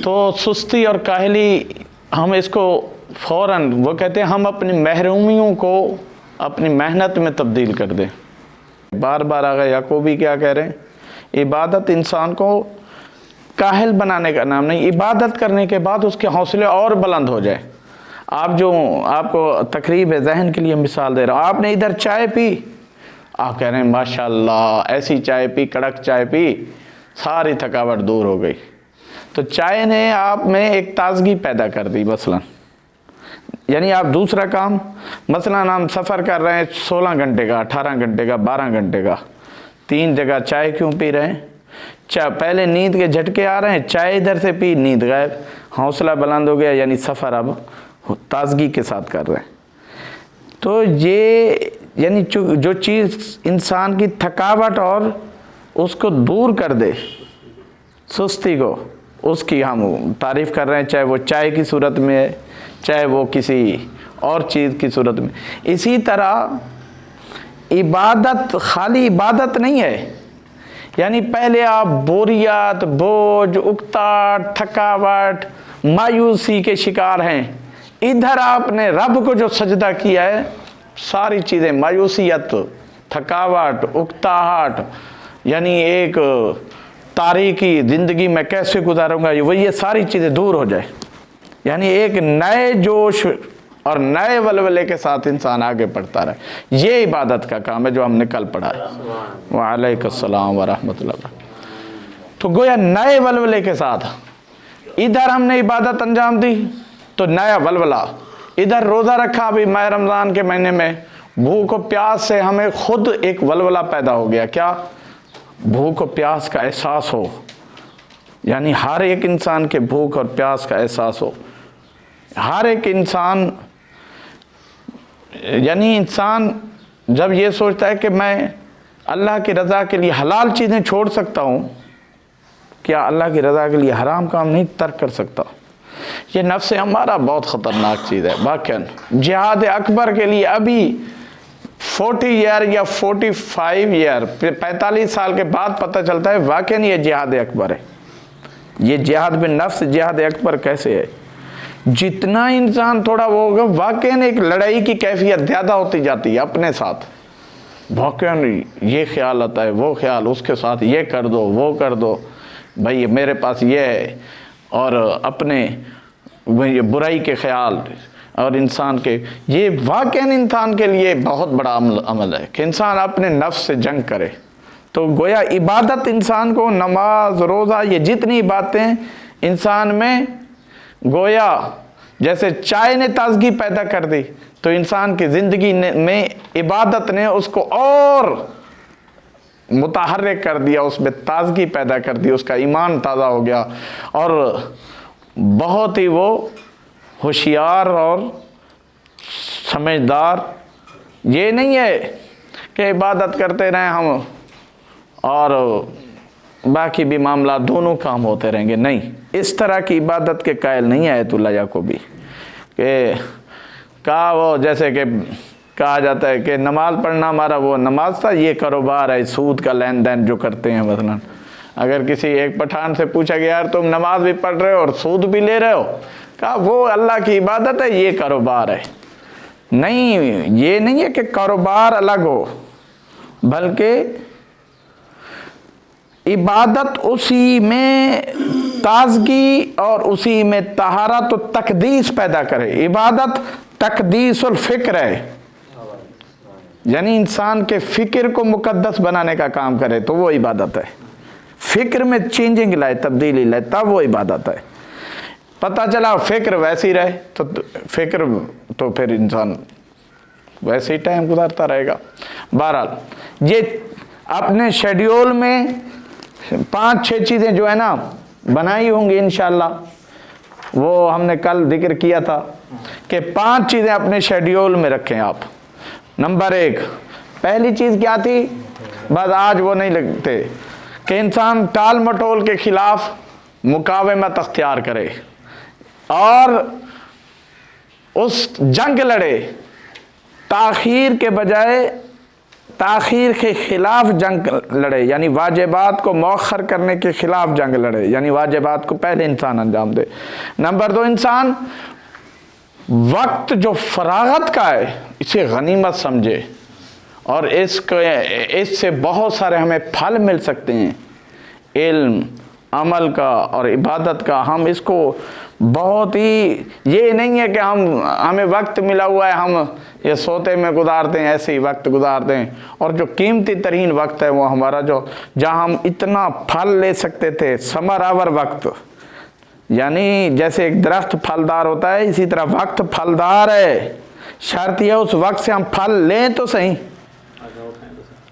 تو سستی اور کاہلی ہم اس کو فوراً، وہ کہتے ہیں ہم اپنی محرومیوں کو اپنی محنت میں تبدیل کر دیں۔ بار بار آقا یعقوبی کیا کہہ رہے ہیں؟ عبادت انسان کو کاہل بنانے کا نام نہیں، عبادت کرنے کے بعد اس کے حوصلے اور بلند ہو جائے۔ آپ کو تقریب ذہن کے لیے مثال دے رہا ہوں، آپ نے ادھر چائے پی، آپ کہہ رہے ہیں ماشاءاللہ ایسی چائے پی، کڑک چائے پی، ساری تھکاوٹ دور ہو گئی۔ تو چائے نے آپ میں ایک تازگی پیدا کر دی مثلا، یعنی آپ دوسرا کام، مثلا ہم سفر کر رہے ہیں 16 گھنٹے کا، 18 گھنٹے کا، 12 گھنٹے کا، 3 جگہ چائے کیوں پی رہے ہیں؟ پہلے نیند کے جھٹکے آ رہے ہیں، چائے ادھر سے پی، نیند غائب، حوصلہ بلند ہو گیا، یعنی سفر اب تازگی کے ساتھ کر رہے ہیں۔ تو یہ یعنی جو چیز انسان کی تھکاوٹ اور اس کو دور کر دے، سستی کو، اس کی ہم تعریف کر رہے ہیں، چاہے وہ چائے کی صورت میں ہے، چاہے وہ کسی اور چیز کی صورت میں۔ اسی طرح عبادت خالی عبادت نہیں ہے، یعنی پہلے آپ بوریت، بوجھ، اکتاہٹ، تھکاوٹ، مایوسی کے شکار ہیں، ادھر آپ نے رب کو جو سجدہ کیا ہے، ساری چیزیں، مایوسیت، تھکاوٹ، اکتاہٹ، یعنی ایک تاریکی زندگی میں کیسے گزاروں گا، یہ ساری چیزیں دور ہو جائے، یعنی ایک نئے جوش اور نئے ولولے کے ساتھ انسان آگے بڑھتا رہے۔ یہ عبادت کا کام ہے جو ہم نے کل پڑھا ہے۔ وعلیکم السلام ورحمۃ اللہ وبرکاتہ۔ تو گویا نئے ولولے کے ساتھ ادھر ہم نے عبادت انجام دی تو نیا ولولہ، ادھر روزہ رکھا ابھی ماہ رمضان کے مہینے میں، بھوک و پیاس سے ہمیں خود ایک ولولہ پیدا ہو گیا، کیا؟ بھوک و پیاس کا احساس ہو، یعنی ہر ایک انسان کے بھوک اور پیاس کا احساس ہو، ہر ایک انسان، یعنی انسان جب یہ سوچتا ہے کہ میں اللہ کی رضا کے لیے حلال چیزیں چھوڑ سکتا ہوں، کیا اللہ کی رضا کے لیے حرام کام نہیں ترک کر سکتا؟ یہ نفس ہمارا بہت خطرناک چیز ہے واقعاً۔ جہاد اکبر کے لیے ابھی 40 ایئر یا 45 ایئر 45 سال کے بعد پتہ چلتا ہے واقعاً یہ جہاد اکبر ہے۔ یہ جہاد بن نفس، جہاد اکبر کیسے ہے؟ جتنا انسان تھوڑا وہ ہوگا، واقعاً ایک لڑائی کی کیفیت زیادہ ہوتی جاتی ہے اپنے ساتھ، واقعاً یہ خیال آتا ہے، وہ خیال، اس کے ساتھ یہ کر دو، وہ کر دو، بھائی میرے پاس یہ ہے، اور اپنے برائی کے خیال اور انسان کے، یہ واقعاً انسان کے لیے بہت بڑا عمل ہے کہ انسان اپنے نفس سے جنگ کرے۔ تو گویا عبادت انسان کو، نماز، روزہ، یہ جتنی باتیں انسان میں، گویا جیسے چائے نے تازگی پیدا کر دی، تو انسان کی زندگی میں عبادت نے اس کو اور متحرک کر دیا، اس میں تازگی پیدا کر دی، اس کا ایمان تازہ ہو گیا، اور بہت ہی وہ ہوشیار اور سمجھدار۔ یہ نہیں ہے کہ عبادت کرتے رہیں ہم اور باقی بھی معاملات دونوں کام ہوتے رہیں گے، نہیں، اس طرح کی عبادت کے قائل نہیں ہے آیت اللہ یعقوبی، کہ کہا وہ جیسے کہ کہا جاتا ہے کہ نماز پڑھنا ہمارا وہ نماز تھا، یہ کاروبار ہے، سود کا لین دین جو کرتے ہیں۔ مثلا اگر کسی ایک پٹھان سے پوچھا کہ یار تم نماز بھی پڑھ رہے ہو اور سود بھی لے رہے ہو، کہا وہ اللہ کی عبادت ہے، یہ کاروبار ہے۔ نہیں، یہ نہیں ہے کہ کاروبار الگ ہو، بلکہ عبادت اسی میں تازگی اور اسی میں طہارت و تقدیس پیدا کرے۔ عبادت تقدیس الفکر ہے، یعنی انسان کے فکر کو مقدس بنانے کا کام کرے تو وہ عبادت ہے۔ فکر میں چینجنگ لائے، تبدیلی لائے، تب وہ عبادت ہے۔ پتہ چلا فکر ویسی رہے تو فکر تو پھر انسان ویسے ہی ٹائم گزارتا رہے گا۔ بہرحال یہ اپنے شیڈیول میں 5-6 چیزیں جو ہے نا بنائی ہوں گی انشاءاللہ، وہ ہم نے کل ذکر کیا تھا کہ 5 چیزیں اپنے شیڈیول میں رکھیں آپ۔ نمبر 1، پہلی چیز کیا تھی؟ بس آج وہ نہیں لگتے کہ انسان ٹال مٹول کے خلاف مقاومت اختیار کرے اور اس جنگ لڑے، تاخیر کے بجائے تاخیر کے خلاف جنگ لڑے، یعنی واجبات کو مؤخر کرنے کے خلاف جنگ لڑے، یعنی واجبات کو پہلے انسان انجام دے۔ نمبر 2، انسان وقت جو فراغت کا ہے اسے غنیمت سمجھے، اور اس سے بہت سارے ہمیں پھل مل سکتے ہیں، علم، عمل کا اور عبادت کا۔ ہم اس کو بہت ہی، یہ نہیں ہے کہ ہمیں وقت ملا ہوا ہے ہم یہ سوتے میں گزارتے ہیں، ایسے ہی وقت گزارتے ہیں، اور جو قیمتی ترین وقت ہے وہ ہمارا جہاں ہم اتنا پھل لے سکتے تھے، ثمر آور وقت، یعنی جیسے ایک درخت پھلدار ہوتا ہے اسی طرح وقت پھلدار ہے، شرط یہ اس وقت سے ہم پھل لیں تو صحیح،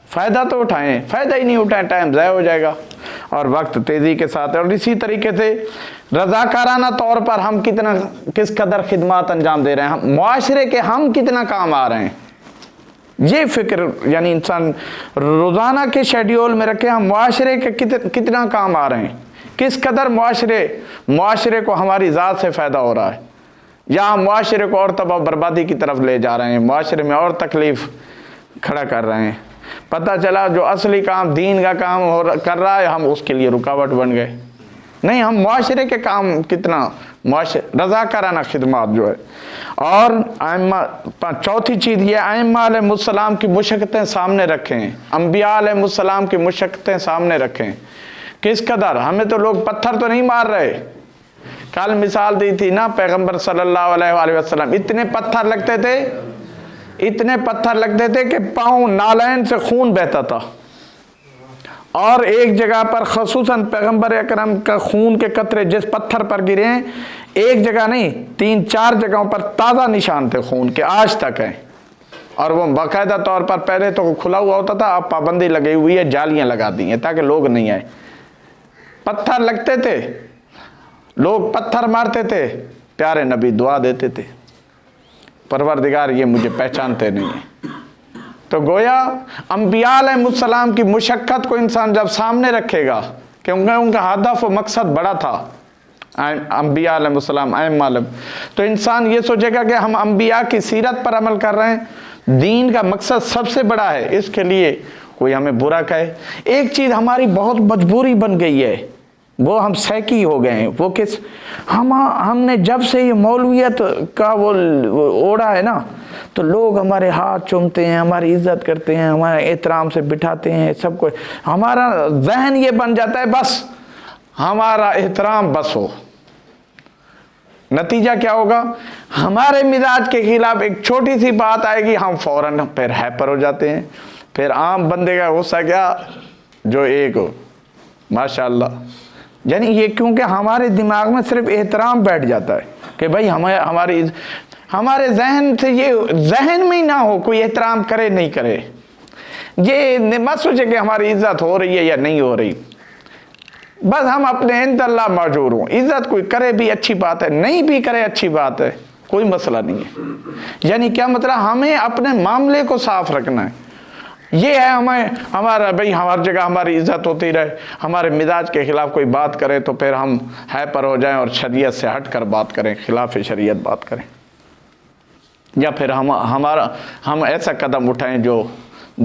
فائدہ تو اٹھائیں، فائدہ ہی نہیں اٹھائیں ٹائم ضائع ہو جائے گا، اور وقت تیزی کے ساتھ ہے۔ اور اسی طریقے سے رضاکارانہ طور پر ہم کس قدر خدمات انجام دے رہے ہیں، معاشرے کے ہم کتنا کام آ رہے ہیں، یہ فکر یعنی انسان روزانہ کے شیڈیول میں رکھے ہم معاشرے کے کتنا کام آ رہے ہیں، کس قدر معاشرے کو ہماری ذات سے فائدہ ہو رہا ہے، یا ہم معاشرے کو اور تباہ بربادی کی طرف لے جا رہے ہیں، معاشرے میں اور تکلیف کھڑا کر رہے ہیں۔ پتہ چلا جو اصلی کام دین کا کام کر رہا ہے ہم اس کے لیے رکاوٹ بن گئے۔ نہیں، ہم معاشرے کے کام کتنا رضاکارانہ خدمات جو ہے۔ اور چوتھی چیز یہ، ائمہ علیہ السلام کی مشقتیں سامنے رکھیں، انبیاء علیہ السلام کی مشقتیں سامنے رکھیں۔ کس قدر ہمیں تو لوگ پتھر تو نہیں مار رہے، کل مثال دی تھی نا پیغمبر صلی اللہ علیہ وآلہ وسلم، اتنے پتھر لگتے تھے کہ پاؤں نالین سے خون بہتا تھا، اور ایک جگہ پر خصوصاً پیغمبر اکرم کا خون کے قطرے جس پتھر پر گرے ہیں، ایک جگہ نہیں 3-4 جگہوں پر تازہ نشان تھے خون کے، آج تک ہیں، اور وہ باقاعدہ طور پر پہلے تو کھلا ہوا ہوتا تھا، اب پابندی لگی ہوئی ہے، جالیاں لگا دی ہیں تاکہ لوگ نہیں آئے۔ پتھر لگتے تھے، لوگ پتھر مارتے تھے، پیارے نبی دعا دیتے تھے، پروردگار یہ مجھے پہچانتے نہیں ہیں۔ تو گویا انبیاء علیہ السلام کی مشقت کو انسان جب سامنے رکھے گا کہ ان کا ہدف و مقصد بڑا تھا، انبیاء علیہ السلام ائمہ علیہ، تو انسان یہ سوچے گا کہ ہم انبیاء کی سیرت پر عمل کر رہے ہیں، دین کا مقصد سب سے بڑا ہے، اس کے لیے کوئی ہمیں برا کہے۔ ایک چیز ہماری بہت مجبوری بن گئی ہے، وہ ہم سیکی ہو گئے ہیں، وہ کس ہم نے جب سے یہ مولویت کا وہ اوڑا ہے نا، تو لوگ ہمارے ہاتھ چومتے ہیں، ہماری عزت کرتے ہیں، ہمارے احترام سے بٹھاتے ہیں، سب کچھ، ہمارا ذہن یہ بن جاتا ہے بس ہمارا احترام بس ہو۔ نتیجہ کیا ہوگا؟ ہمارے مزاج کے خلاف ایک چھوٹی سی بات آئے گی، ہم فوراً پھر ہیپر ہو جاتے ہیں۔ پھر عام بندے کا غصہ کیا، جو ایک ہو ماشاءاللہ، یعنی یہ کیونکہ ہمارے دماغ میں صرف احترام بیٹھ جاتا ہے کہ بھائی ہمارے ذہن سے یہ ذہن میں ہی نہ ہو کوئی احترام کرے نہیں کرے، یہ مت سوچے کہ ہماری عزت ہو رہی ہے یا نہیں ہو رہی، بس ہم اپنے عند اللہ معجور ہوں، عزت کوئی کرے بھی اچھی بات ہے، نہیں بھی کرے اچھی بات ہے، کوئی مسئلہ نہیں ہے۔ یعنی کیا مطلب، ہمیں اپنے معاملے کو صاف رکھنا ہے، یہ ہے ہمارا بھئی ہر جگہ ہماری عزت ہوتی رہے، ہمارے مزاج کے خلاف کوئی بات کرے تو پھر ہم ہیپر ہو جائیں اور شریعت سے ہٹ کر بات کریں، خلاف شریعت بات کریں، یا پھر ہم ایسا قدم اٹھائیں جو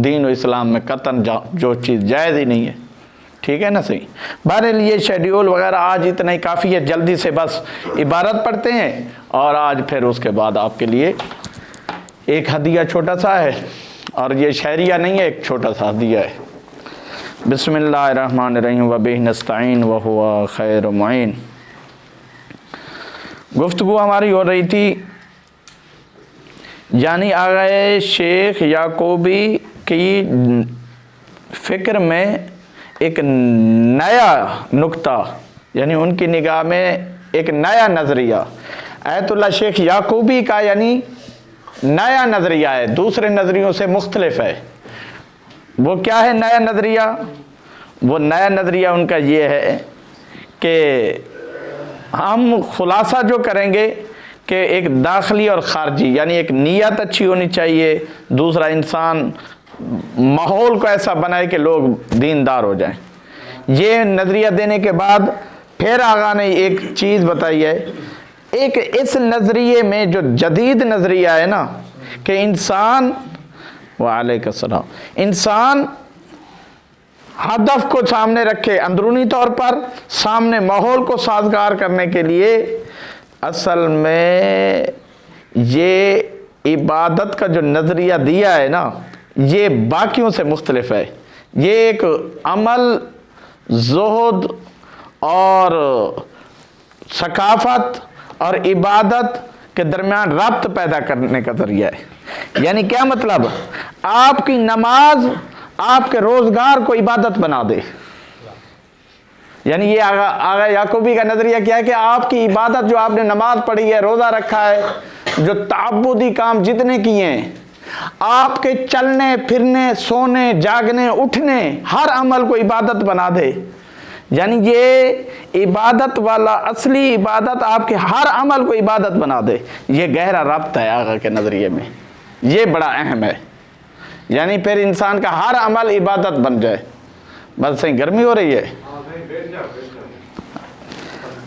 دین و اسلام میں قطعاً جو چیز جائز ہی نہیں ہے۔ ٹھیک ہے نا، صحیح۔ بہرحال یہ شیڈیول وغیرہ آج اتنا ہی کافی ہے، جلدی سے بس عبارت پڑھتے ہیں، اور آج پھر اس کے بعد آپ کے لیے ایک ہدیہ چھوٹا سا ہے، اور یہ شہریہ نہیں ہے، ایک چھوٹا سا ہدیہ ہے۔ بسم اللہ الرحمن الرحیم وبہ نستعین وہو خیر معین۔ گفتگو ہماری ہو رہی تھی یعنی آغا شیخ یعقوبی کی فکر میں ایک نیا نکتہ، یعنی ان کی نگاہ میں ایک نیا نظریہ، آیت اللہ شیخ یعقوبی کا یعنی نیا نظریہ ہے، دوسرے نظریوں سے مختلف ہے۔ وہ کیا ہے نیا نظریہ؟ وہ نیا نظریہ ان کا یہ ہے کہ ہم خلاصہ جو کریں گے کہ ایک داخلی اور خارجی، یعنی ایک نیت اچھی ہونی چاہیے، دوسرا انسان ماحول کو ایسا بنائے کہ لوگ دیندار ہو جائیں۔ یہ نظریہ دینے کے بعد پھر آقا نے ایک چیز بتائی ہے، ایک اس نظریے میں جو جدید نظریہ ہے نا کہ انسان وعلیکم السلام. انسان ہدف کو سامنے رکھے اندرونی طور پر، سامنے ماحول کو سازگار کرنے کے لیے، اصل میں یہ عبادت کا جو نظریہ دیا ہے نا، یہ باقیوں سے مختلف ہے. یہ ایک عمل، زہد اور ثقافت اور عبادت کے درمیان ربط پیدا کرنے کا ذریعہ ہے. یعنی کیا مطلب؟ آپ کی نماز آپ کے روزگار کو عبادت بنا دے. یعنی یہ آغا یعقوبی کا نظریہ کیا ہے کہ آپ کی عبادت، جو آپ نے نماز پڑھی ہے، روزہ رکھا ہے، جو تعبدی کام جتنے کیے ہیں، آپ کے چلنے پھرنے، سونے جاگنے اٹھنے، ہر عمل کو عبادت بنا دے. یعنی یہ عبادت والا اصلی عبادت آپ کے ہر عمل کو عبادت بنا دے. یہ گہرا ربط ہے آغا کے نظریے میں، یہ بڑا اہم ہے. یعنی پھر انسان کا ہر عمل عبادت بن جائے. بس صحیح گرمی ہو رہی ہے.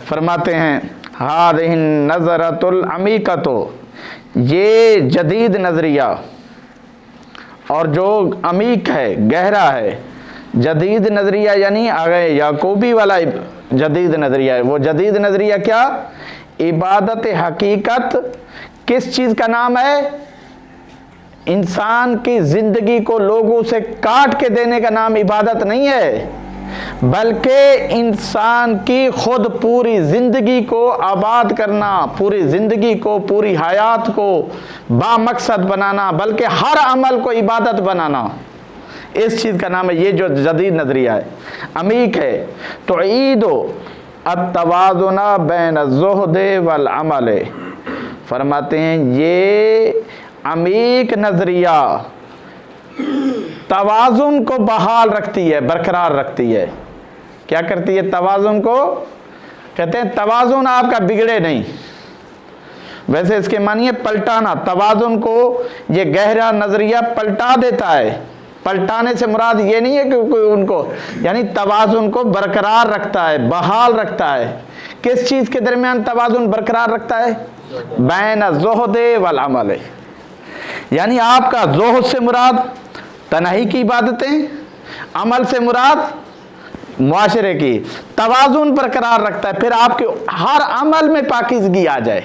فرماتے ہیں ہذہ النظرۃ العمیقۃ، یہ جدید نظریہ اور جو عمیق ہے، گہرا ہے. جدید نظریہ یعنی آگے یعقوبی والا جدید نظریہ ہے. وہ جدید نظریہ کیا؟ عبادت حقیقت کس چیز کا نام ہے؟ انسان کی زندگی کو لوگوں سے کاٹ کے دینے کا نام عبادت نہیں ہے، بلکہ انسان کی خود پوری زندگی کو آباد کرنا، پوری زندگی کو، پوری حیات کو با مقصد بنانا، بلکہ ہر عمل کو عبادت بنانا، اس چیز کا نام ہے. یہ جو جدید نظریہ ہے، عمیق ہے. تعید التوازن بین الزہد والعمل، فرماتے ہیں یہ عمیق نظریہ توازن کو بحال رکھتی ہے، برقرار رکھتی ہے. کیا کرتی ہے؟ توازن کو. کہتے ہیں توازن آپ کا بگڑے نہیں. ویسے اس کے معنی ہے پلٹانا. توازن کو یہ گہرا نظریہ پلٹا دیتا ہے. پلٹانے سے مراد یہ نہیں ہے کہ کوئی ان کو، یعنی توازن کو برقرار رکھتا ہے، بحال رکھتا ہے. کس چیز کے درمیان توازن برقرار رکھتا ہے؟ بین الزہد والعمل. یعنی آپ کا زہد سے مراد تنہائی کی عبادتیں، عمل سے مراد معاشرے کی. توازن برقرار رکھتا ہے، پھر آپ کے ہر عمل میں پاکیزگی آ جائے.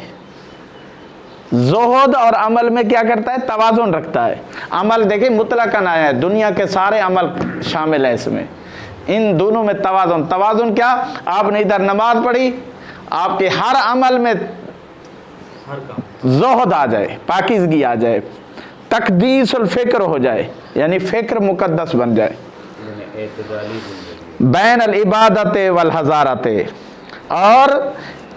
زہد اور عمل میں کیا کرتا ہے؟ توازن رکھتا ہے. عمل دیکھیں مطلقاً آیا ہے، دنیا کے سارے عمل شامل ہیں اس میں. ان دونوں میں توازن. توازن کیا؟ آپ نے ادھر نماز پڑھی، آپ کے ہر عمل میں زہد آ جائے، پاکیزگی آ جائے، تقدیس الفکر ہو جائے، یعنی فکر مقدس بن جائے. بین العبادت والحضارت. اور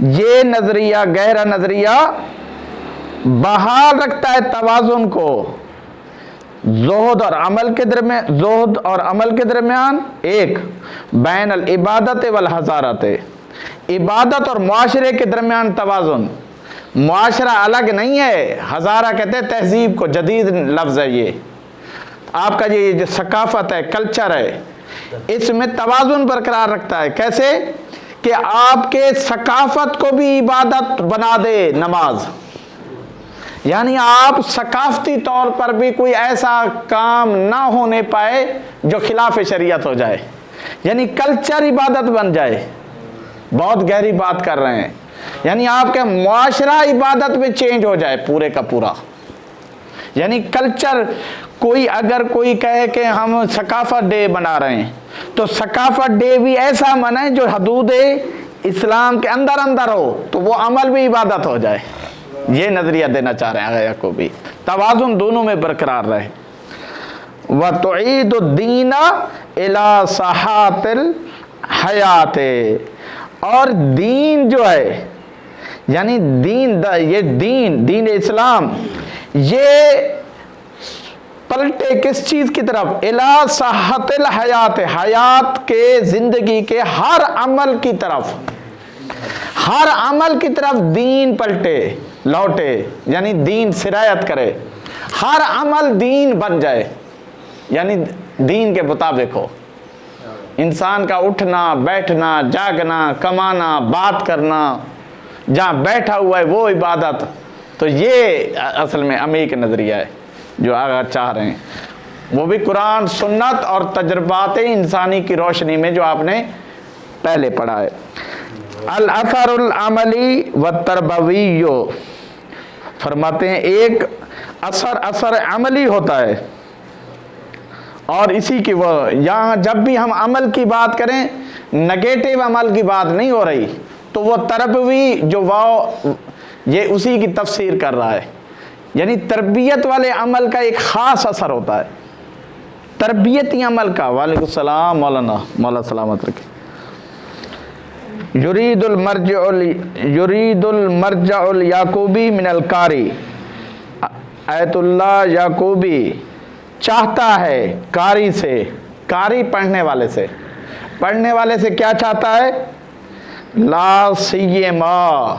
یہ نظریہ، گہرا نظریہ بحال رکھتا ہے توازن کو زہد اور عمل کے درمیان. ایک بین العبادت والحضارت، عبادت اور معاشرے کے درمیان توازن. معاشرہ الگ نہیں ہے، ہزارہ کہتے ہیں تہذیب کو، جدید لفظ ہے یہ. آپ کا یہ جو ثقافت ہے، کلچر ہے، اس میں توازن برقرار رکھتا ہے. کیسے؟ کہ آپ کے ثقافت کو بھی عبادت بنا دے نماز. یعنی آپ ثقافتی طور پر بھی کوئی ایسا کام نہ ہونے پائے جو خلاف شریعت ہو جائے، یعنی کلچر عبادت بن جائے. بہت گہری بات کر رہے ہیں. یعنی آپ کا معاشرہ عبادت میں چینج ہو جائے پورے کا پورا. یعنی کلچر، اگر کوئی کہے کہ ہم ثقافت ڈے بنا رہے ہیں، تو ثقافت ڈے بھی ایسا منائیں جو حدود اسلام کے اندر ہو، تو وہ عمل بھی عبادت ہو جائے. یہ نظریہ دینا چاہ رہے ہیں یعقوبی. توازن دونوں میں برقرار رہے. وَتُعِيدُ الدِّينَ إِلَى سَاحَاتِ الْحَيَاةِ. اور دین جو ہے، یعنی یہ دین اسلام، یہ پلٹے کس چیز کی طرف؟ الی صحت الحیات، حیات کے، زندگی کے ہر عمل کی طرف. ہر عمل کی طرف دین پلٹے، لوٹے، یعنی دین سرایت کرے. ہر عمل دین بن جائے، یعنی دین کے مطابق ہو. انسان کا اٹھنا، بیٹھنا، جاگنا، کمانا، بات کرنا، جہاں بیٹھا ہوا ہے وہ عبادت. تو یہ اصل میں عمیق نظریہ ہے. جو آگا چاہ رہے ہیں، وہ بھی قرآن سنت اور تجربات انسانی کی روشنی میں جو آپ نے پہلے پڑھا ہے۔ الاثر العملی والتربوی، فرماتے ہیں ایک اثر عملی ہوتا ہے، اور اسی کی وہ یہاں جب بھی ہم عمل کی بات کریں نگیٹو عمل کی بات نہیں ہو رہی، تو وہ تربوی جو یہ اسی کی تفسیر کر رہا ہے، یعنی تربیت والے عمل کا ایک خاص اثر ہوتا ہے، تربیتی عمل کا۔ وعلیکم السلام مولانا، مولا سلامت رکھے۔ یرید المرجع الیعقوبی من القاری، آیت اللہ یعقوبی چاہتا ہے قاری سے، قاری پڑھنے والے سے، پڑھنے والے سے کیا چاہتا ہے؟ لا سیما،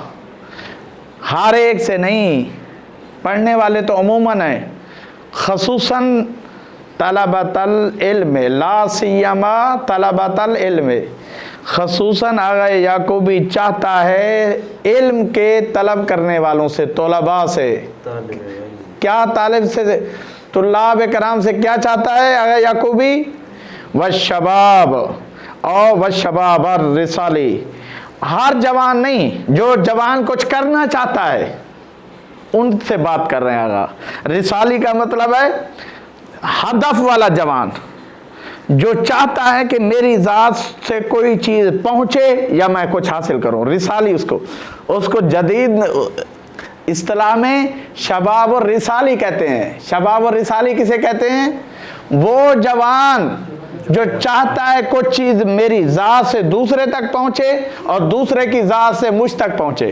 ہر ایک سے نہیں، پڑھنے والے تو عموماً ہیں، خصوصاً طلبۃ العلم، لا سیما طلبۃ العلم، خصوصاً آغا یعقوبی چاہتا ہے علم کے طلب کرنے والوں سے، طلباء سے۔ کیا طالب سے، طلاب کرام سے کیا چاہتا ہے آغا یعقوبی؟ والشباب، اور والشباب الرسالی، ہر جوان نہیں، جو جوان کچھ کرنا چاہتا ہے ان سے بات کر رہے ہیں آغا۔ رسالی کا مطلب ہے ہدف والا جوان، جو چاہتا ہے کہ میری ذات سے کوئی چیز پہنچے یا میں کچھ حاصل کروں، رسالی اس کو جدید اصطلاح میں شباب الرسالی کہتے ہیں۔ شباب الرسالی کسے کہتے ہیں؟ وہ جوان جو چاہتا ہے کچھ چیز میری ذات سے دوسرے تک پہنچے اور دوسرے کی ذات سے مجھ تک پہنچے،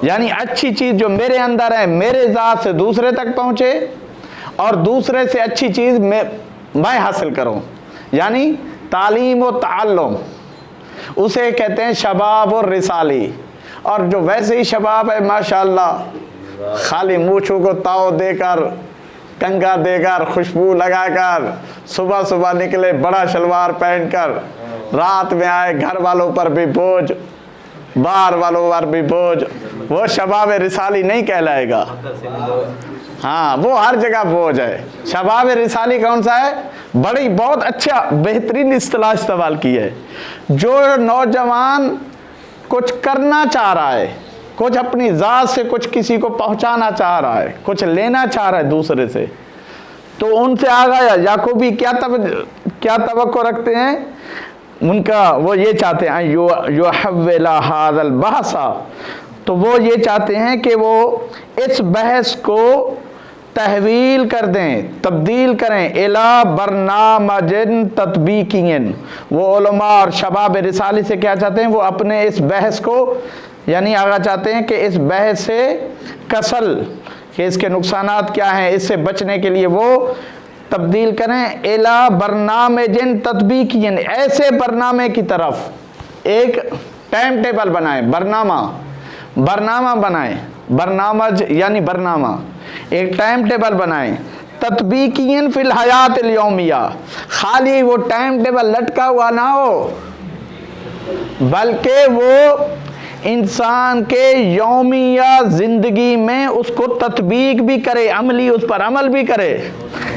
یعنی اچھی چیز جو میرے اندر ہے میرے ذات سے دوسرے تک پہنچے، اور دوسرے سے اچھی چیز میں حاصل کروں، یعنی تعلیم و تعلم، اسے کہتے ہیں شباب الرسالی۔ اور جو ویسے ہی شباب ہے ماشاءاللہ، خالی مونچھوں کو تاؤ دے کر، کنگا دے کر، خوشبو لگا کر، صبح صبح نکلے بڑا شلوار پہن کر، رات میں آئے گھر والوں پر بھی بوجھ، باہر والوں پر بھی بوجھ، وہ شباب رسالی نہیں کہلائے گا۔ ہاں، وہ ہر جگہ بوجھ ہے۔ شباب رسالی کون سا ہے؟ بڑی بہت اچھا بہترین اصطلاح استعمال کی ہے۔ جو نوجوان کچھ کرنا چاہ رہا ہے، کچھ اپنی ذات سے کچھ کسی کو پہنچانا چاہ رہا ہے، کچھ لینا چاہ رہا ہے دوسرے سے، تو ان سے آگا یعقوبی کیا توقع رکھتے ہیں؟ ان کا وہ یہ چاہتے ہیں یحول ھذا البحث، تو وہ یہ چاہتے ہیں کہ وہ اس بحث کو تحویل کر دیں، تبدیل کریں، الی برنامج تطبیقی۔ وہ علماء اور شباب رسالی سے کیا چاہتے ہیں؟ وہ اپنے اس بحث کو، یعنی آگا چاہتے ہیں کہ اس بحث سے کسل، کہ اس کے نقصانات کیا ہیں، اس سے بچنے کے لیے وہ تبدیل کریں الی برنامج تطبیقی، ایسے برنامے کی طرف، ایک ٹائم ٹیبل بنائیں، برنامہ بنائیں، برنامج یعنی برنامہ، ایک ٹائم ٹیبل بنائیں، تطبیقین فی الحیات الیومیہ، خالی وہ ٹائم ٹیبل لٹکا ہوا نہ ہو، بلکہ وہ انسان کے یومیہ زندگی میں اس کو تطبیق بھی کرے، عملی اس پر عمل بھی کرے۔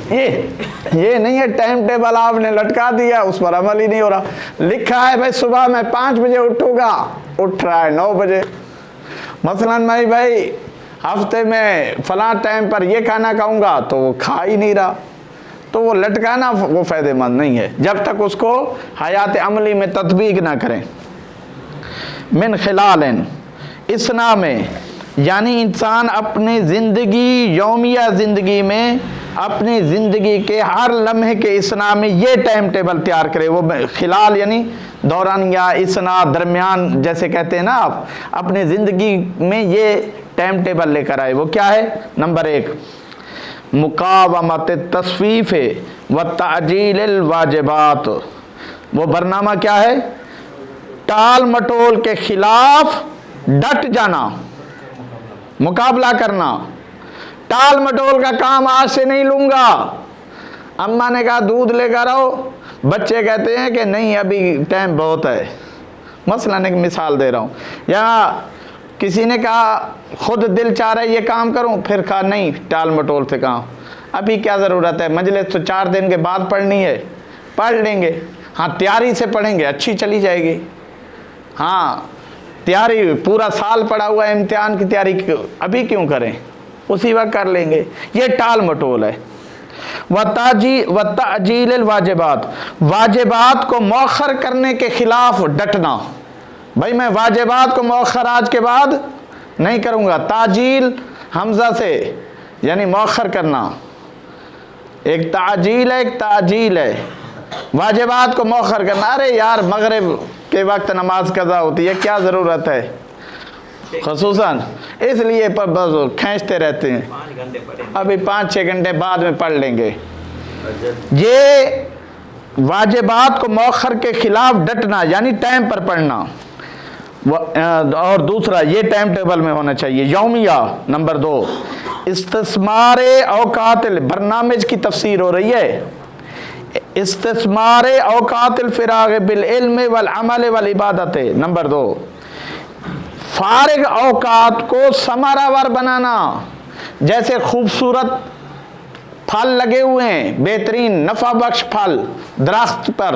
یہ نہیں ہے ٹائم ٹیبل آپ نے لٹکا دیا اس پر عمل ہی نہیں ہو رہا۔ لکھا ہے بھائی صبح میں 5 بجے اٹھوں گا، اٹھ رہا ہے 9 بجے، مثلاً میں بھائی ہفتے میں فلاں ٹائم پر یہ کھانا کھاؤں گا تو وہ کھا ہی نہیں رہا، تو وہ لٹکانا وہ فائدہ مند نہیں ہے جب تک اس کو حیات عملی میں تطبیق نہ کریں۔ من خلال اسنا میں، یعنی انسان اپنی زندگی، یومیہ زندگی میں، اپنی زندگی کے ہر لمحے کے اسنا میں یہ ٹائم ٹیبل تیار کرے۔ وہ خلال یعنی دورانیہ، اسنا، درمیان جیسے کہتے ہیں نا آپ، اپنی زندگی میں یہ ٹائم ٹیبل لے کر آئے۔ وہ کیا ہے؟ نمبر 1 مقاومت التصویف و تعجیل الواجبات۔ وہ برنامہ کیا ہے؟ ٹال مٹول کے خلاف ڈٹ جانا، مقابلہ کرنا۔ ٹال مٹول کا کام آج سے نہیں لوں گا، اماں نے کہا دودھ لے کر آؤ، بچے کہتے ہیں کہ نہیں ابھی ٹائم بہت ہے، مثلاً ایک مثال دے رہا ہوں، یا کسی نے کہا خود دل چاہ رہا ہے یہ کام کروں، پھر کہا نہیں، ٹال مٹول سے کہا ابھی کیا ضرورت ہے، مجلس تو 4 دن کے بعد پڑھنی ہے، پڑھ لیں گے، ہاں تیاری سے پڑھیں گے، اچھی چلی جائے گی، ہاں تیاری پورا سال پڑا ہوا ہے، امتحان کی تیاری ابھی کیوں کریں، اسی وقت کر لیں گے، یہ ٹال مٹول ہے۔ وَتَعْجِيلِ الْوَاجِبَاتِ، واجبات کو مؤخر کرنے کے خلاف ڈٹنا، بھائی میں واجبات کو مؤخر آج کے بعد نہیں کروں گا، تعجیل حمزہ سے یعنی مؤخر کرنا، ایک تعجیل ہے ایک تعجیل ہے، واجبات کو مؤخر کرنا، ارے یار مغرب کے وقت نماز قضا ہوتی ہے، کیا ضرورت ہے، خصوصاً اس لیے بس کھینچتے رہتے ہیں، ابھی 5-6 گھنٹے بعد میں پڑھ لیں گے۔ یہ واجبات کو مؤخر کے خلاف ڈٹنا یعنی ٹائم پر پڑھنا، اور دوسرا یہ ٹائم ٹیبل میں ہونا چاہیے۔ یومیہ نمبر 2، استثمار اوقات، برنامج کی تفسیر ہو رہی ہے، استثمار اوقات الفراغ بالعلم والعمل والعبادت۔ نمبر 2، فارغ اوقات کو ثمرآور بنانا، جیسے خوبصورت پھل لگے ہوئے ہیں، بہترین نفع بخش پھل درخت پر،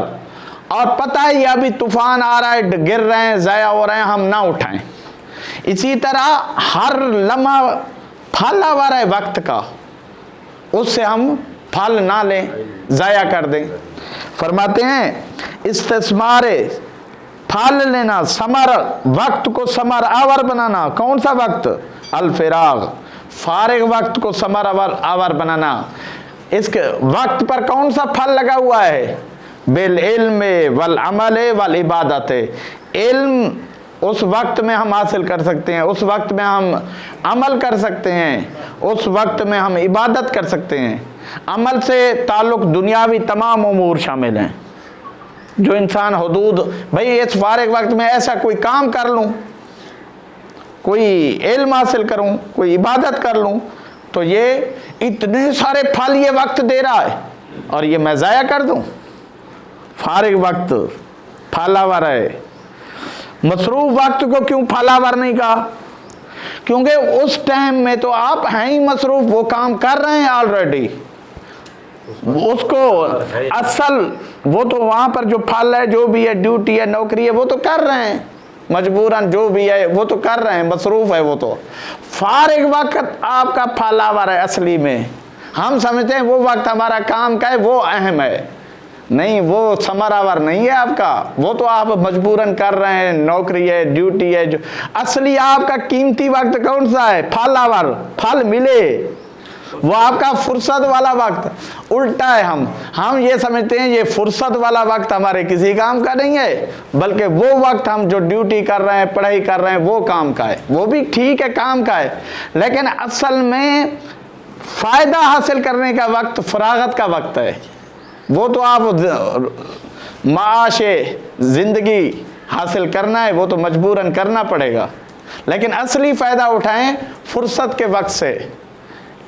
اور پتہ ہی ابھی طوفان آ رہا ہے، گر رہے ہیں، ضائع ہو رہے ہیں، ہم نہ اٹھائیں۔ اسی طرح ہر لمحہ پھل آ رہا ہے وقت کا، اس سے ہم پھل نہ لیں، ضائع کر دیں۔ فرماتے ہیں استثمار پھل لینا، ثمر وقت کو ثمر آور بنانا، کون سا وقت؟ الفراغ، فارغ وقت کو ثمر آور بنانا، اس کے وقت پر کون سا پھل لگا ہوا ہے؟ بالعلم والعمل والعبادت، علم اس وقت میں ہم حاصل کر سکتے ہیں، اس وقت میں ہم عمل کر سکتے ہیں، اس وقت میں ہم عبادت کر سکتے ہیں۔ عمل سے تعلق دنیاوی تمام امور شامل ہیں، جو انسان حدود، بھئی اس فارغ وقت میں ایسا کوئی کام کر لوں، کوئی علم حاصل کروں، کوئی عبادت کر لوں، تو یہ اتنے سارے پھل یہ وقت دے رہا ہے اور یہ میں ضائع کر دوں۔ فارغ وقت پھلاور ہے۔ مصروف وقت کو کیوں پھلاور نہیں کہا؟ کیونکہ اس ٹائم میں تو آپ ہیں ہی مصروف، وہ کام کر رہے ہیں آلریڈی، اس کو اصل وہ تو وہاں پر جو پھل ہے، جو بھی ہے، ڈیوٹی ہے، نوکری ہے، وہ تو کر رہے ہیں، مجبوراً جو بھی ہے وہ تو کر رہے ہیں، مصروف ہے وہ تو۔ فارغ وقت آپ کا پھلاور ہے اصلی میں، ہم سمجھتے ہیں وہ وقت ہمارا کام کا ہے، وہ اہم ہے، نہیں، وہ ثمرآور نہیں ہے آپ کا، وہ تو آپ مجبوراً کر رہے ہیں، نوکری ہے، ڈیوٹی ہے، جو اصلی آپ کا قیمتی وقت کون سا ہے؟ پھلاور، پھل ملے، وہ آپ کا فرصت والا وقت۔ الٹا ہے، ہم یہ سمجھتے ہیں یہ فرصت والا وقت ہمارے کسی کام کا نہیں ہے، بلکہ وہ وقت ہم جو ڈیوٹی کر رہے ہیں، پڑھائی کر رہے ہیں، وہ کام کا ہے، وہ بھی ٹھیک ہے، کام کا ہے، لیکن اصل میں فائدہ حاصل کرنے کا وقت فراغت کا وقت ہے، وہ تو آپ معاش زندگی حاصل کرنا ہے، وہ تو مجبوراً کرنا پڑے گا، لیکن اصلی فائدہ اٹھائیں فرصت کے وقت سے،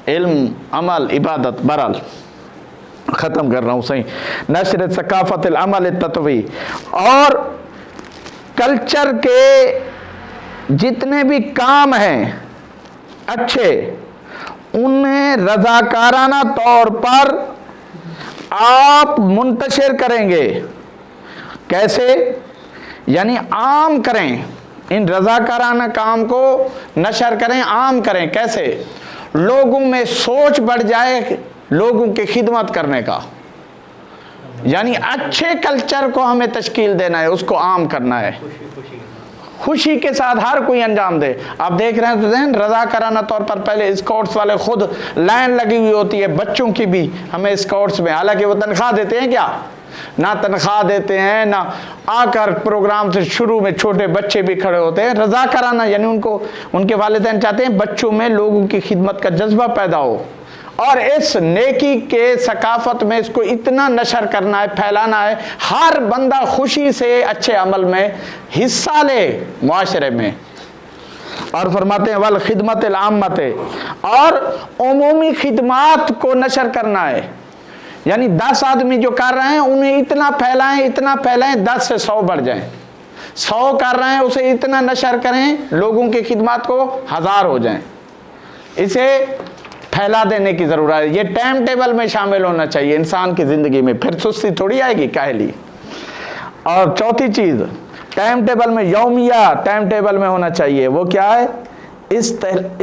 علم، عمل، عبادت۔ بہرحال ختم کر رہا ہوں صحیح۔ نشر ثقافت العمل التطوعی، اور کلچر کے جتنے بھی کام ہیں اچھے، انہیں رضاکارانہ طور پر آپ منتشر کریں گے۔ کیسے؟ یعنی عام کریں، ان رضاکارانہ کام کو نشر کریں، عام کریں۔ کیسے؟ لوگوں میں سوچ بڑھ جائے لوگوں کی خدمت کرنے کا، یعنی اچھے کلچر کو ہمیں تشکیل دینا ہے، اس کو عام کرنا ہے، خوشی کے ساتھ ہر کوئی انجام دے۔ آپ دیکھ رہے ہیں تو رضاکارانہ طور پر پہلے اسکاؤٹس والے خود لائن لگی ہوئی ہوتی ہے، بچوں کی بھی ہمیں اسکاؤٹس میں، حالانکہ وہ تنخواہ دیتے ہیں کیا؟ نہ تنخواہ دیتے ہیں، نہ آ کر پروگرام سے شروع میں چھوٹے بچے بھی کھڑے ہوتے ہیں، رضاکارانہ، یعنی ان کے والدین چاہتے ہیں بچوں میں لوگوں کی خدمت کا جذبہ پیدا ہو، اور اس نیکی کے ثقافت میں اس کو اتنا نشر کرنا ہے، پھیلانا ہے، ہر بندہ خوشی سے اچھے عمل میں حصہ لے معاشرے میں۔ اور فرماتے ہیں والخدمت العامت، اور عمومی خدمات کو نشر کرنا ہے، یعنی 10 آدمی جو کر رہے ہیں انہیں اتنا پھیلائیں، 10 سے 100 بڑھ جائیں، 100 کر رہے ہیں اسے اتنا نشر کریں لوگوں کی خدمات کو 1000 ہو جائیں. اسے پھیلا دینے کی ضرورت ہے. یہ ٹائم ٹیبل میں شامل ہونا چاہیے انسان کی زندگی میں, پھر سستی تھوڑی آئے گی کاہلی. اور چوتھی چیز ٹائم ٹیبل میں یومیہ ٹائم ٹیبل میں ہونا چاہیے. وہ کیا ہے؟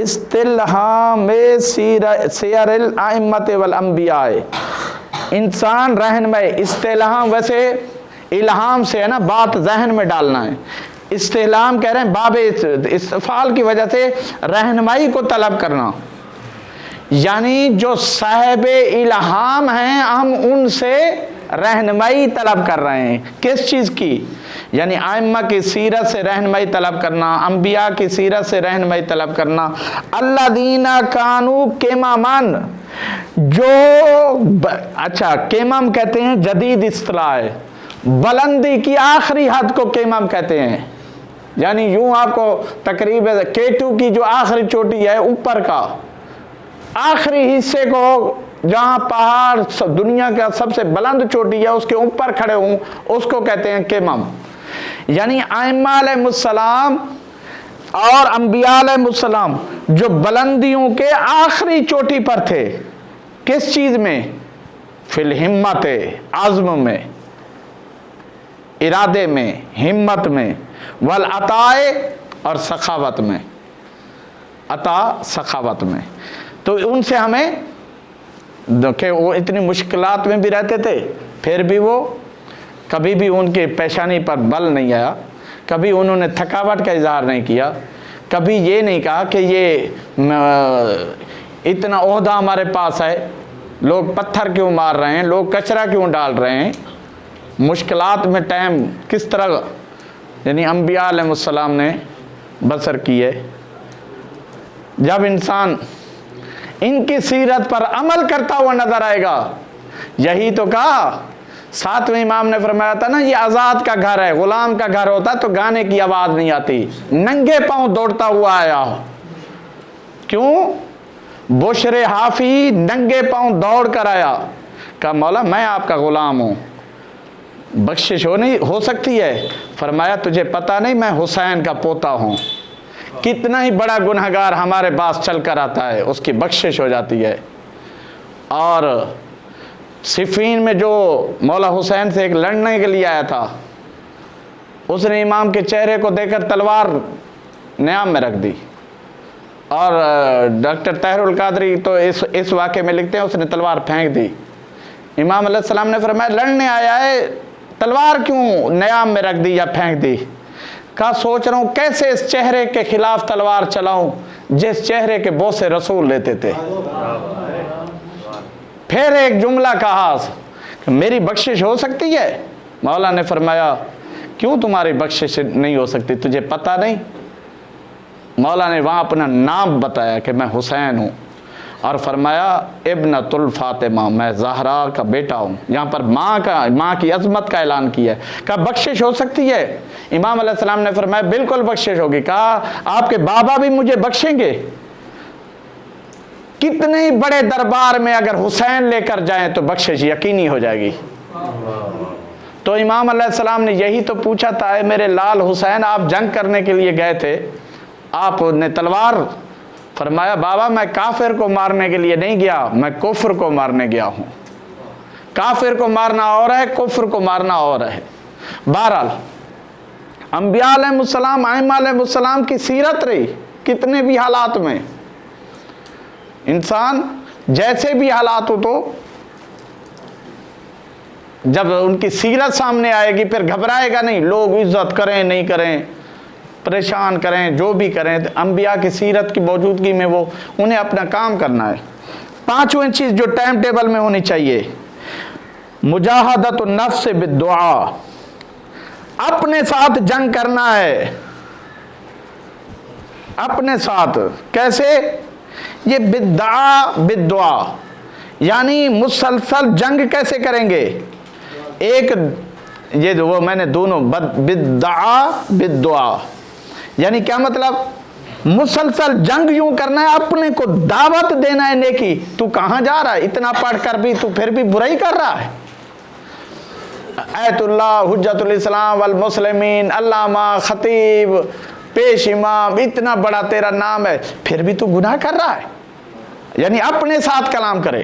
استلہام سیر الائمۃ والانبیاء. انسان رہنمائی, استلہام ویسے الہام سے ہے نا, بات ذہن میں ڈالنا ہے. استلہام کہہ رہے ہیں باب استفعال کی وجہ سے رہنمائی کو طلب کرنا, یعنی جو صاحب الہام ہیں ہم ان سے رہنمائی طلب کر رہے ہیں. کس چیز کی؟ یعنی ائمہ کی سیرت سے رہنمائی طلب کرنا, انبیاء کی سیرت سے رہنمائی طلب کرنا. الذین کانوا قمماً, جو اچھا قمم کہتے ہیں جدید اصطلاح ہے, بلندی کی آخری حد کو قمم کہتے ہیں. یعنی یوں آپ کو تقریب K2 کی جو آخری چوٹی ہے اوپر کا آخری حصے کو, جہاں پہاڑ دنیا کا سب سے بلند چوٹی ہے اس کے اوپر کھڑے ہوں, اس کو کہتے ہیں قمم. یعنی ائمہ علیہ السلام اور انبیاء علیہ السلام جو بلندیوں کے آخری چوٹی پر تھے, کس چیز میں؟ فی الہمت, عزم میں, ارادے میں, ہمت میں, والعطاء اور سخاوت میں, عطا سخاوت میں. تو ان سے ہمیں کہ وہ اتنی مشکلات میں بھی رہتے تھے, پھر بھی وہ کبھی بھی ان کے پیشانی پر بل نہیں آیا, کبھی انہوں نے تھکاوٹ کا اظہار نہیں کیا, کبھی یہ نہیں کہا کہ یہ اتنا عہدہ ہمارے پاس ہے, لوگ پتھر کیوں مار رہے ہیں, لوگ کچرا کیوں ڈال رہے ہیں. مشکلات میں ٹائم کس طرح یعنی انبیاء علیہ السلام نے بسر کی ہے. جب انسان ان کی سیرت پر عمل کرتا ہوا نظر آئے گا, یہی تو کہا 7ویں امام نے فرمایا تھا نا, یہ آزاد کا گھر ہے, غلام کا گھر ہوتا تو گانے کی آواز نہیں آتی, ننگے پاؤں دوڑتا ہوا آیا. کیوں؟ بشر حافی ننگے پاؤں دوڑ کر آیا, کہا مولا میں آپ کا غلام ہوں, بخشش ہو سکتی ہے؟ فرمایا تجھے پتہ نہیں میں حسین کا پوتا ہوں, کتنا ہی بڑا گنہگار ہمارے پاس چل کر آتا ہے اس کی بخشش ہو جاتی ہے. اور صفین میں جو مولا حسین سے ایک لڑنے کے لیے آیا تھا, اس نے امام کے چہرے کو دیکھ کر تلوار نیام میں رکھ دی. اور ڈاکٹر طاہر القادری تو اس واقعے میں لکھتے ہیں اس نے تلوار پھینک دی. امام علیہ السلام نے فرمایا لڑنے آیا ہے, تلوار کیوں نیام میں رکھ دی یا پھینک دی؟ کہا سوچ رہا ہوں کیسے اس چہرے کے خلاف تلوار چلاؤں جس چہرے کے بوسے رسول لیتے تھے. پھر ایک جملہ کہا کہ میری بخشش ہو سکتی ہے؟ مولا نے فرمایا کیوں تمہاری بخشش نہیں ہو سکتی, تجھے پتہ نہیں؟ مولا نے وہاں اپنا نام بتایا کہ میں حسین ہوں, اور فرمایا ابنۃ الفاطمہ, میں زہرا کا بیٹا ہوں. یہاں پر ماں کی عظمت کا اعلان کیا ہے. کہا بخشش ہو سکتی ہے؟ امام علیہ السلام نے فرمایا بالکل بخشش ہوگی. کہا آپ کے بابا بھی مجھے بخشیں گے؟ کتنے ہی بڑے دربار میں اگر حسین لے کر جائیں تو بخشش یقینی ہو جائے گی. تو امام علیہ السلام نے یہی تو پوچھا تھا, اے میرے لال حسین آپ جنگ کرنے کے لیے گئے تھے, آپ نے تلوار, فرمایا بابا میں کافر کو مارنے کے لیے نہیں گیا, میں کفر کو مارنے گیا ہوں. کافر کو مارنا اور ہے, کفر کو مارنا اور ہے. بہرحال انبیاء علیہ السلام, ائمہ علیہ السلام کی سیرت رہی کتنے بھی حالات میں. انسان جیسے بھی حالات ہو تو جب ان کی سیرت سامنے آئے گی پھر گھبرائے گا نہیں. لوگ عزت کریں نہیں کریں, پریشان کریں, جو بھی کریں, انبیاء کی سیرت کی موجودگی میں وہ انہیں اپنا کام کرنا ہے. 5ویں چیز جو ٹائم ٹیبل میں ہونی چاہیے, مجاہدۃ النفس بالدعاء, اپنے ساتھ جنگ کرنا ہے. اپنے ساتھ کیسے؟ یہ بالدعاء یعنی مسلسل جنگ کیسے کریں گے؟ ایک یہ وہ میں نے دونوں بالدعاء یعنی کیا مطلب؟ مسلسل جنگ یوں کرنا ہے, اپنے کو دعوت دینا ہے نیکی. تو کہاں جا رہا ہے؟ اتنا پڑھ کر بھی تو پھر بھی برائی کر رہا ہے. ایت اللہ حجت الاسلام والمسلمین، علامہ، خطیب، پیش امام، اتنا بڑا تیرا نام ہے، پھر بھی تو گناہ کر رہا ہے، یعنی اپنے ساتھ کلام کرے،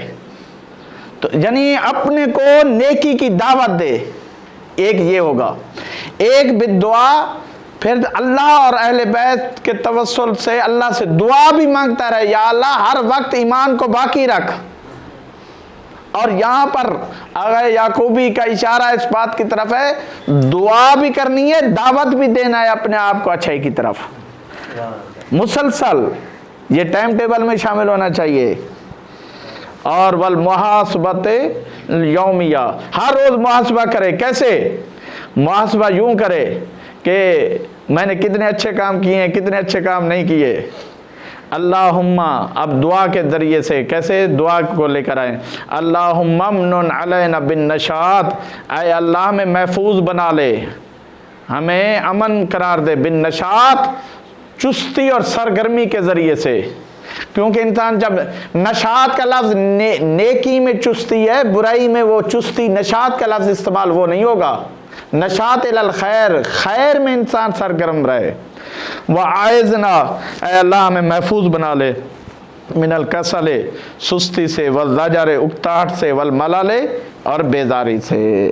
تو یعنی اپنے کو نیکی کی دعوت دے، ایک یہ ہوگا، ایک بالدعا، پھر اللہ اور اہل بیت کے توسل سے اللہ سے دعا بھی مانگتا رہے، یا اللہ ہر وقت ایمان کو باقی رکھ۔ اور یہاں پر آغا یعقوبی کا اشارہ اس بات کی طرف ہے، دعا بھی کرنی ہے، دعوت بھی دینا ہے اپنے آپ کو اچھائی کی طرف، مسلسل یہ ٹائم ٹیبل میں شامل ہونا چاہیے۔ اور والمحاسبۃ یومیہ، ہر روز محاسبہ کرے، کیسے محاسبہ؟ یوں کرے کہ میں نے کتنے اچھے کام کیے ہیں، کتنے اچھے کام نہیں کیے۔ اللہم، اب دعا کے ذریعے سے کیسے دعا کو لے کر آئیں، اللہم امن علینا بالنشاط، اے اللہ ہمیں محفوظ بنا لے، ہمیں امن قرار دے، بالنشاط، چستی اور سرگرمی کے ذریعے سے، کیونکہ انسان جب نشاط کا لفظ نیکی میں چستی ہے، برائی میں وہ چستی، نشاط کا لفظ استعمال وہ نہیں ہوگا، نشاط الی الخیر، خیر میں انسان سرگرم رہے۔ وَعَائِذْنَا، اے اللہ ہمیں محفوظ بنا لے، من الکسل، سستی سے، والزجر، اکتاہٹ سے، والملل، اور بیزاری سے۔